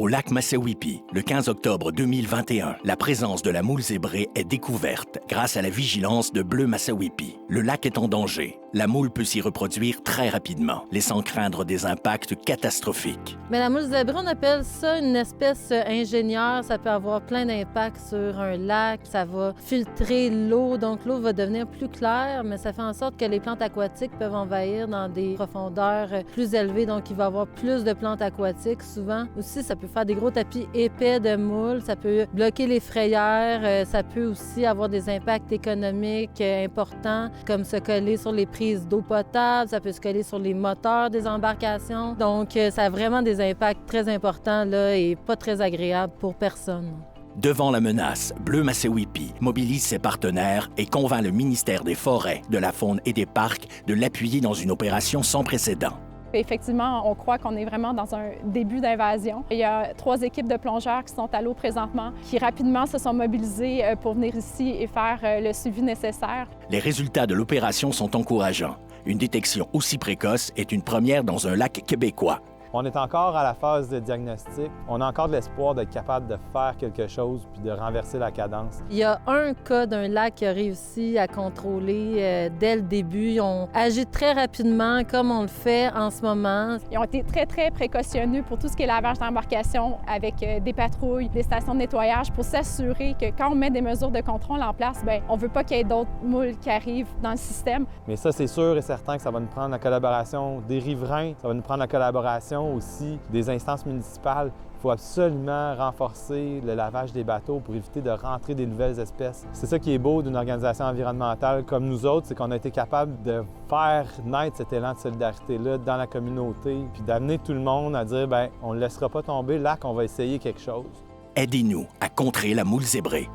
Au lac Massawippi, le 15 octobre 2021, la présence de la moule zébrée est découverte grâce à la vigilance de Bleu Massawippi. Le lac est en danger. La moule peut s'y reproduire très rapidement, laissant craindre des impacts catastrophiques. Mais la moule zébrée, on appelle ça une espèce ingénieure. Ça peut avoir plein d'impacts sur un lac. Ça va filtrer l'eau, donc l'eau va devenir plus claire, mais ça fait en sorte que les plantes aquatiques peuvent envahir dans des profondeurs plus élevées, donc il va y avoir plus de plantes aquatiques souvent. Aussi, ça peut faire des gros tapis épais de moules, ça peut bloquer les frayères, ça peut aussi avoir des impacts économiques importants, comme se coller sur les prises d'eau potable, ça peut se coller sur les moteurs des embarcations. Donc, ça a vraiment des impacts très importants là, et pas très agréables pour personne. Devant la menace, Bleu Massawippi mobilise ses partenaires et convainc le ministère des Forêts, de la Faune et des Parcs de l'appuyer dans une opération sans précédent. Effectivement, on croit qu'on est vraiment dans un début d'invasion. Il y a 3 équipes de plongeurs qui sont à l'eau présentement, qui rapidement se sont mobilisés pour venir ici et faire le suivi nécessaire. Les résultats de l'opération sont encourageants. Une détection aussi précoce est une première dans un lac québécois. On est encore à la phase de diagnostic. On a encore de l'espoir d'être capable de faire quelque chose puis de renverser la cadence. Il y a un cas d'un lac qui a réussi à contrôler dès le début. Ils ont agi très rapidement, comme on le fait en ce moment. Ils ont été très, très précautionneux pour tout ce qui est lavage d'embarcation avec des patrouilles, des stations de nettoyage pour s'assurer que quand on met des mesures de contrôle en place, bien, on ne veut pas qu'il y ait d'autres moules qui arrivent dans le système. Mais ça, c'est sûr et certain que ça va nous prendre la collaboration des riverains, ça va nous prendre la collaboration aussi des instances municipales. Il faut absolument renforcer le lavage des bateaux pour éviter de rentrer des nouvelles espèces. C'est ça qui est beau d'une organisation environnementale comme nous autres, c'est qu'on a été capable de faire naître cet élan de solidarité-là dans la communauté, puis d'amener tout le monde à dire, bien, on ne le laissera pas tomber, là qu'on va essayer quelque chose. Aidez-nous à contrer la moule zébrée.